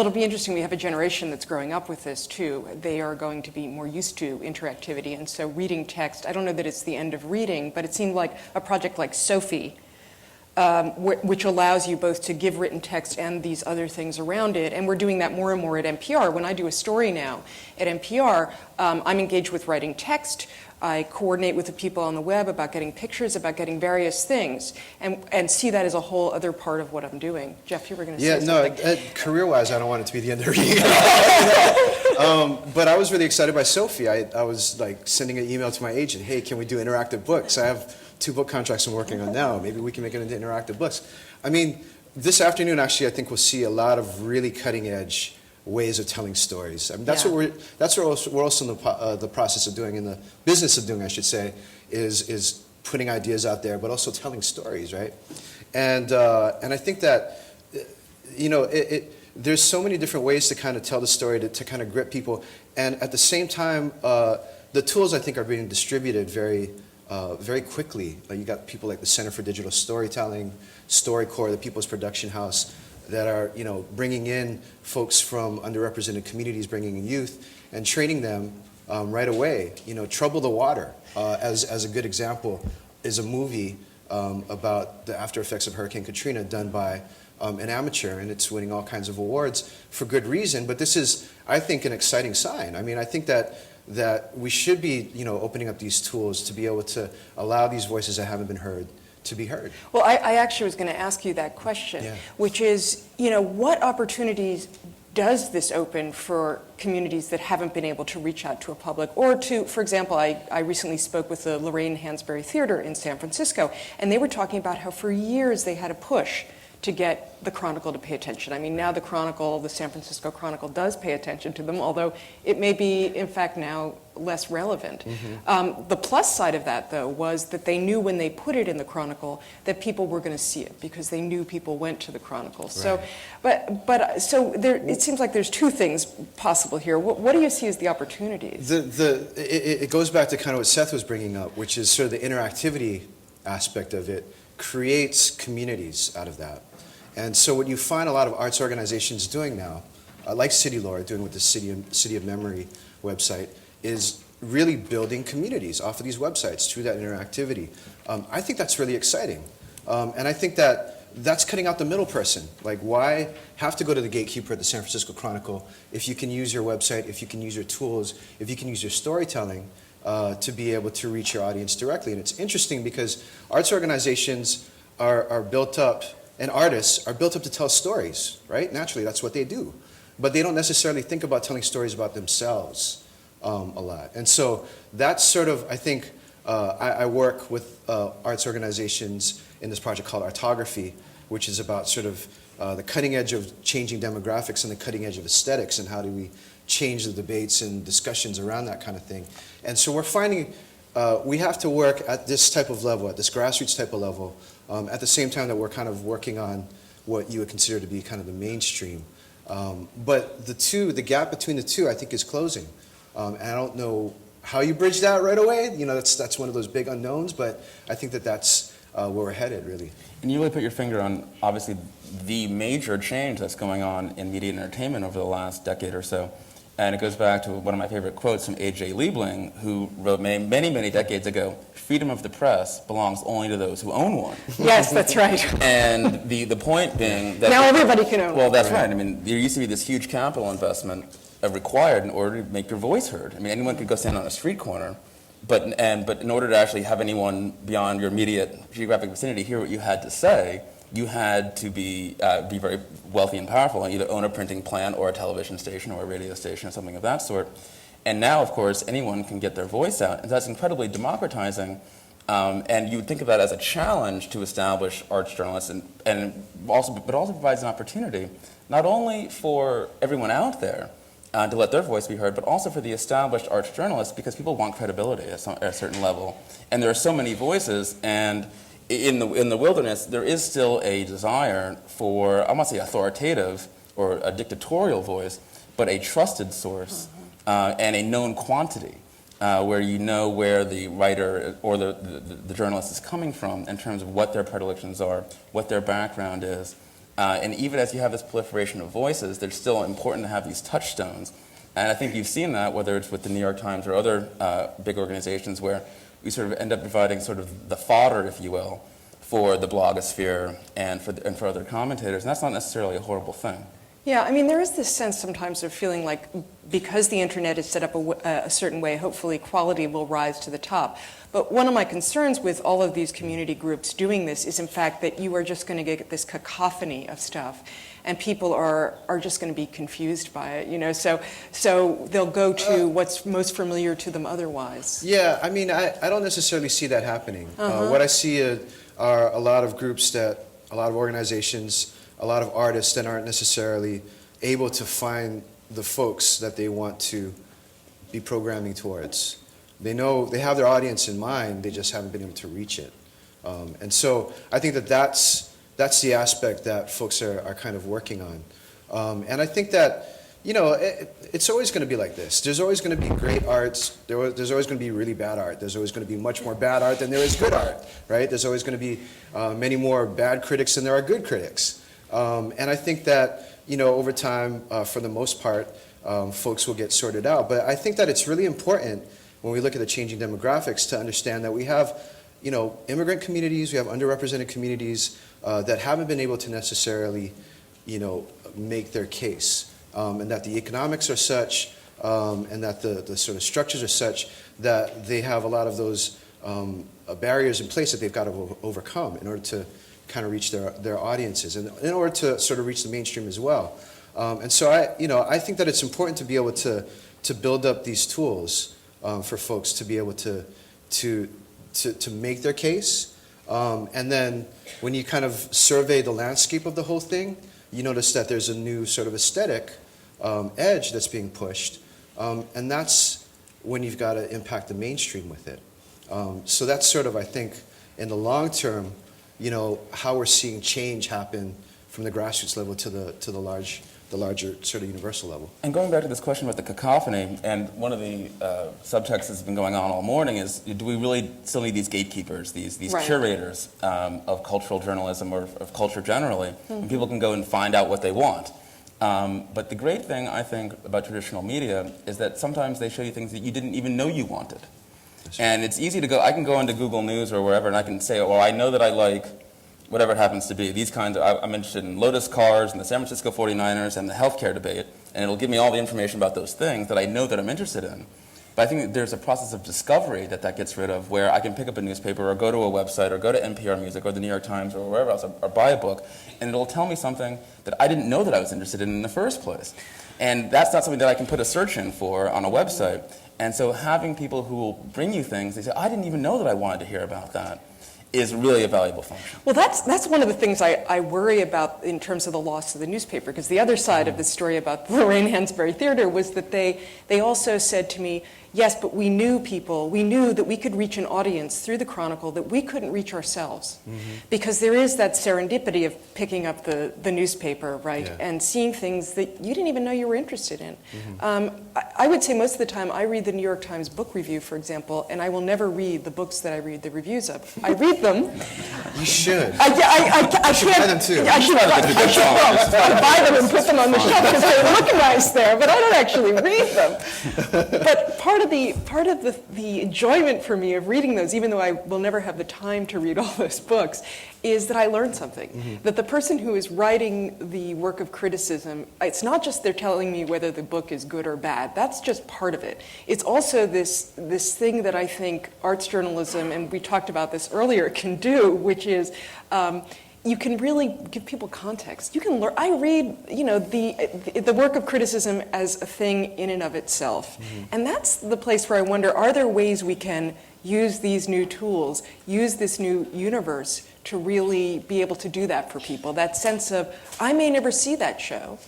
it'll be interesting. We have a generation that's growing up with this too. They are going to be more used to interactivity, and so reading text, I don't know that it's the end of reading, but it seemed like a project like Sophie, which allows you both to give written text and these other things around it. And we're doing that more and more at NPR. When I do a story now at NPR, I'm engaged with writing text. I coordinate with the people on the web about getting pictures, about getting various things, and see that as a whole other part of what I'm doing. Jeff, you were going to say something. Yeah, no, career-wise, I don't want it to be the end of reading. But I was really excited by Sophie. I was like sending an email to my agent, hey, can we do interactive books? I have 2 book contracts I'm working on now. Maybe we can make it into interactive books. I mean, this afternoon, actually, I think we'll see a lot of really cutting-edge ways of telling stories. I mean, that's what we're also in the process of doing, in the business of doing, I should say, is putting ideas out there, but also telling stories, right? And I think that, you know, there's so many different ways to kind of tell the story, to kind of grip people, and at the same time, the tools I think are being distributed very quickly. You got people like the Center for Digital Storytelling, StoryCorps, the People's Production House, that are, you know, bringing in folks from underrepresented communities, bringing in youth, and training them right away. You know, Trouble the Water, as a good example, is a movie about the after effects of Hurricane Katrina done by an amateur, and it's winning all kinds of awards for good reason. But this is, I think, an exciting sign. I mean, I think that we should be, you know, opening up these tools to be able to allow these voices that haven't been heard to be heard. Well, I actually was going to ask you that question, which is, you know, what opportunities does this open for communities that haven't been able to reach out to a public? Or to, for example, I recently spoke with the Lorraine Hansberry Theater in San Francisco, and they were talking about how for years they had a push to get the Chronicle to pay attention. I mean, now the Chronicle, the San Francisco Chronicle, does pay attention to them, although it may be, in fact, now less relevant. The plus side of that, though, was that they knew when they put it in the Chronicle that people were going to see it, because they knew people went to the Chronicle. So, so there, it seems like there's 2 things possible here. What do you see as the opportunities? It goes back to kind of what Seth was bringing up, which is sort of the interactivity aspect of it creates communities out of that. And so what you find a lot of arts organizations doing now, like City Laura doing with the City of Memory website, is really building communities off of these websites through that interactivity. I think that's really exciting. And I think that that's cutting out the middle person. Like, why have to go to the gatekeeper at the San Francisco Chronicle if you can use your website, if you can use your tools, if you can use your storytelling to be able to reach your audience directly? And it's interesting because arts organizations are built up, and artists are built up to tell stories, right? Naturally, that's what they do. But they don't necessarily think about telling stories about themselves a lot. And so that's sort of, I think, I work with arts organizations in this project called Artography, which is about sort of the cutting edge of changing demographics and the cutting edge of aesthetics, and how do we change the debates and discussions around that kind of thing. And so we're finding we have to work at this type of level, at this grassroots type of level, at the same time that we're kind of working on what you would consider to be kind of the mainstream. But the gap between the two, I think, is closing. And I don't know how you bridge that right away. You know, that's one of those big unknowns, but I think that's where we're headed, really. And you really put your finger on, obviously, the major change that's going on in media and entertainment over the last decade or so. And it goes back to one of my favorite quotes from A.J. Liebling, who wrote many, many decades ago, "Freedom of the press belongs only to those who own one." Yes, that's right. And the point being that... Now everybody can own one. Well, that's right. I mean, there used to be this huge capital investment required in order to make your voice heard. I mean, anyone could go stand on a street corner, but in order to actually have anyone beyond your immediate geographic vicinity hear what you had to say, you had to be very wealthy and powerful and either own a printing plant or a television station or a radio station or something of that sort. And now, of course, anyone can get their voice out, and that's incredibly democratizing. And you would think of that as a challenge to establish arts journalists, but also provides an opportunity not only for everyone out there to let their voice be heard, but also for the established arts journalists, because people want credibility at a certain level. And there are so many voices, and in the wilderness, there is still a desire for, I won't say authoritative or a dictatorial voice, but a trusted source and a known quantity, where you know where the writer or the journalist is coming from in terms of what their predilections are, what their background is, And even as you have this proliferation of voices, they're still important to have these touchstones. And I think you've seen that, whether it's with the New York Times or other big organizations, where we sort of end up providing sort of the fodder, if you will, for the blogosphere and for other commentators. And that's not necessarily a horrible thing. Yeah, I mean, there is this sense sometimes of feeling like because the internet is set up a certain way, hopefully quality will rise to the top. But one of my concerns with all of these community groups doing this is, in fact, that you are just going to get this cacophony of stuff, and people are just going to be confused by it, you know. So they'll go to what's most familiar to them otherwise. Yeah, I mean, I don't necessarily see that happening. What I see are a lot of groups a lot of organizations, a lot of artists that aren't necessarily able to find the folks that they want to be programming towards. They know they have their audience in mind, they just haven't been able to reach it. And so I think that's the aspect that folks are kind of working on. And I think that, you know, it's always going to be like this. There's always going to be great arts. There's always going to be really bad art. There's always going to be much more bad art than there is good art, right? There's always going to be many more bad critics than there are good critics. And I think that, you know, over time, for the most part, folks will get sorted out. But I think that it's really important when we look at the changing demographics to understand that we have, you know, immigrant communities, we have underrepresented communities that haven't been able to necessarily, you know, make their case. And that the economics are such, and that the sort of structures are such that they have a lot of those barriers in place that they've got to overcome in order to kind of reach their audiences, and in order to sort of reach the mainstream as well. And so I think that it's important to be able to build up these tools for folks to be able to make their case. And then when you kind of survey the landscape of the whole thing, you notice that there's a new sort of aesthetic edge that's being pushed. And that's when you've got to impact the mainstream with it. So that's sort of, I think, in the long term, you know, how we're seeing change happen from the grassroots level to the larger sort of universal level. And going back to this question about the cacophony, and one of the subtexts that's been going on all morning is, do we really still need these gatekeepers, these right. curators of cultural journalism or of culture generally, and people can go and find out what they want. But the great thing, I think, about traditional media is that sometimes they show you things that you didn't even know you wanted. And it's easy to go, I can go into Google News or wherever and I can say, well, I know that I like whatever it happens to be. These kinds of, I'm interested in Lotus cars and the San Francisco 49ers and the healthcare debate, and it'll give me all the information about those things that I know that I'm interested in. But I think that there's a process of discovery that gets rid of, where I can pick up a newspaper or go to a website or go to NPR Music or the New York Times or wherever else, or buy a book, and it'll tell me something that I didn't know that I was interested in the first place. And that's not something that I can put a search in for on a website. And so having people who will bring you things, they say, I didn't even know that I wanted to hear about that, is really a valuable function. Well, that's one of the things I worry about in terms of the loss of the newspaper, because the other side of the story about the Lorraine Hansberry Theater was that they also said to me, yes, but we knew that we could reach an audience through the Chronicle that we couldn't reach ourselves. Because there is that serendipity of picking up the newspaper, right, yeah. and seeing things that you didn't even know you were interested in. I would say most of the time I read the New York Times book review, for example, and I will never read the books that I read the reviews of. I read them. You should. I should buy them too. I should buy them and put them on the shelf because they look nice there, but I don't actually read them. But part of the enjoyment for me of reading those, even though I will never have the time to read all those books, is that I learned something. That the person who is writing the work of criticism, it's not just they're telling me whether the book is good or bad. That's just part of it. It's also this thing that I think arts journalism, and we talked about this earlier, can do, which is you can really give people context. You can learn. I read, the work of criticism as a thing in and of itself, and that's the place where I wonder: are there ways we can use these new tools, use this new universe to really be able to do that for people? That sense of, I may never see that show,